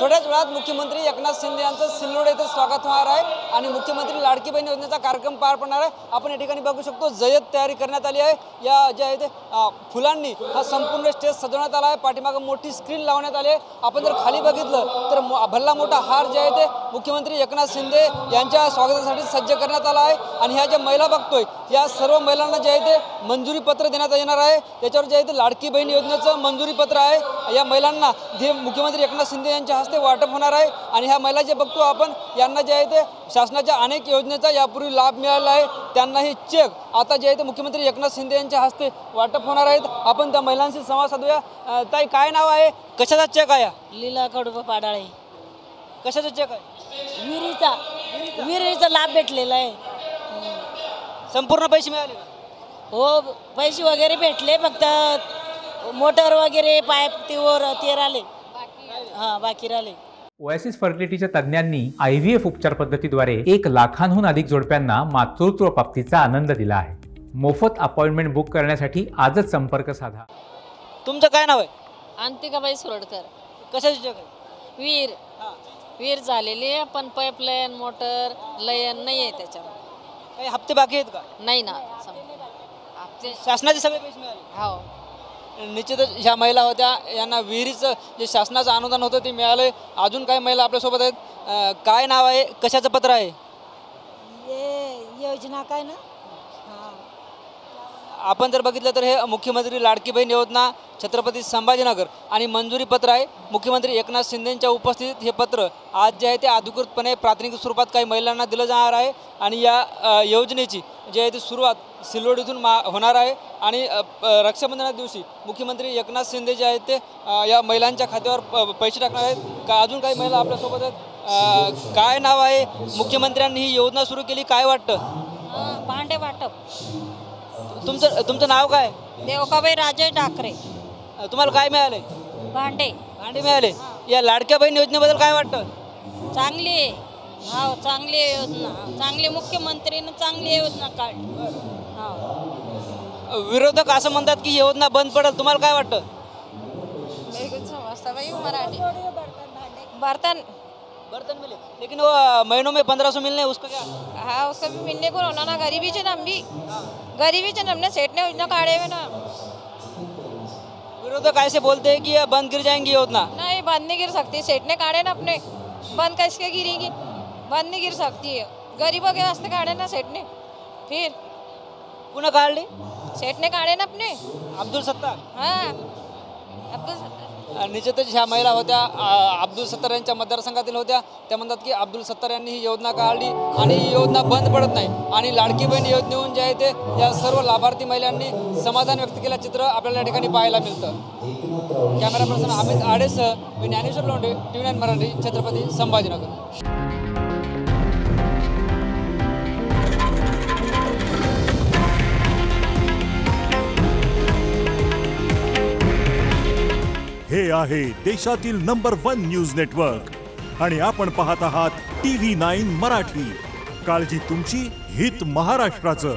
थोड्याच वेळात मुख्यमंत्री एकनाथ शिंदे यांचं सिल्लोड येथे स्वागत होणार आहे आणि मुख्यमंत्री लाडकी बहीण योजनेचा कार्यक्रम पार पडणार आहे। आपण या ठिकाणी बघू शकतो जय्यत तयारी करण्यात आली आहे। या जे आहे ते फुलांनी हा संपूर्ण स्टेज सजवण्यात आला आहे। पाठीमागे मोठी स्क्रीन लावण्यात आली आहे। आपण जर खाली बघितलं तर भल्ला मोठा हार जे आहे ते मुख्यमंत्री एकनाथ शिंदे यांच्या स्वागतासाठी सज्ज करण्यात आला आहे आणि ह्या ज्या महिला बघतोय या सर्व महिलांना जे आहे ते मंजुरी पत्र देण्यात येणार आहे। त्याच्यावर जे आहे ते लाडकी बहीण योजनेचं मंजुरी पत्र आहे। या महिलांना हे मुख्यमंत्री एकनाथ शिंदे यांच्या हस्ते वाटप होणार आहे आणि ह्या महिला जे बघतो आपण यांना जे आहे ते शासनाच्या अनेक योजनेचा यापूर्वी लाभ मिळाला आहे। त्यांनाही चेक आता जे आहे ते मुख्यमंत्री एकनाथ शिंदे यांच्या हस्ते वाटप होणार आहेत। आपण त्या महिलांशी संवाद साधूया। ताई काय नाव आहे, कशाचा चेक आहे? लीला कडू पाडाळे। कशाचा चेक आहे? विहिरीचा लाभ भेटलेला आहे। संपूर्ण पैसे मिळाले का? हो, पैसे वगैरे भेटले, फक्त मोटर वगैरे पाईप ते राहिले, बाकी राहिले। ओएसिस फर्टिलिटीच्या तज्ञांनी IVF उपचार पद्धतीद्वारे 1 लाखांहून अधिक जोडप्यांना मातृत्व प्राप्तीचा आनंद दिला आहे। मोफत अपॉइंटमेंट बुक करण्यासाठी आजच संपर्क साधा। तुमचं काय नाव आहे? अंतिकाबाई सुरडकर। कशाचे चेक आहे? विहीर झालेली आहे, पण पाईपलाईन मोटर लाईन नाही आहे त्याच्यावर। काही हप्ते बाकी आहेत का? नाही ना, शासनाचे सगळे पैसे मिळाले? हो। निश्चितच ह्या महिला होत्या, यांना विहिरीचं जे शासनाचं अनुदान होतं ते मिळालं। अजून काही महिला आपल्यासोबत आहेत। काय नाव आहे, कशाचं पत्र आहे? योजना काय ना, आपण जर बघितलं तर हे मुख्यमंत्री लाडकी बहीण योजना छत्रपती संभाजीनगर आणि मंजुरी पत्र आहे। मुख्यमंत्री एकनाथ शिंदेंच्या उपस्थितीत हे पत्र आज जे आहे ते अधिकृतपणे प्राथमिक स्वरूपात काही महिलांना दिलं जाणार आहे आणि या योजनेची जी आहे ती सुरुवात सिल्लोड इथून होणार आहे आणि रक्षाबंधना दिवशी मुख्यमंत्री एकनाथ शिंदे जे आहेत ते या महिलांच्या खात्यावर पैसे टाकणार आहेत। का अजून काही महिला आपल्यासोबत आहेत? काय नाव आहे, मुख्यमंत्र्यांनी ही योजना सुरू केली, काय वाटतं? भांडे वाटप। तुमचं नाव काय? देवकाबाई राजे ठाकरे। तुम्हाला काय मिळाले? भांडे मिळाले। या लाडक्या बहीण योजनेबद्दल काय वाटतं? चांगली आहे, हो, चांगली योजना, चांगली मुख्यमंत्रीने चांगली योजना काढली। विरोधक असं म्हणतात की योजना बंद पडेल, तुम्हाला काय वाटतं? मराठी बर्तन मिले, लेकिन वो महीनों में 1500 मिलने, उसका क्या? हाँ, उसका भी मिलने को होना ना, गरीबी से हम भी गरीबी से हमने सेठ ने योजना काढ़े हुए ना। विरोधक ऐसे बोलते हैं कि ये बंद गिर जाएंगी योजना। नहीं, बंद नहीं गिर सकती, सेठ ने काढ़े ना अपने, बंद कैसे गिरेगी? बंद नहीं गिर सकती है, गरीबों के वास्ते काढ़े ना सेठ ने। फिर पुन्हा काढली सेठ ने काढ़े ना अपने। अब्दुल सत्तार। हाँ, अब्दुल सत्तार। निश्चितच ह्या महिला होत्या, अब्दुल सत्तार यांच्या मतदारसंघातील होत्या। त्या म्हणतात की अब्दुल सत्तार यांनी ही योजना काढली आणि ही योजना बंद पडत नाही आणि लाडकी बहीण योजनेहून जे आहे ते या सर्व लाभार्थी महिलांनी समाधान व्यक्त केलं चित्र आपल्याला या ठिकाणी पाहायला मिळतं। कॅमेरा पर्सन अमित आडेसह मी ज्ञानेश्वर लोंढे, TV9 मराठी, छत्रपती संभाजीनगर। हे आहे देशातील नंबर 1 न्यूज नेटवर्क आणि आपण पाहत आहात TV9 मराठी। काळजी तुमची, हित महाराष्ट्राचं।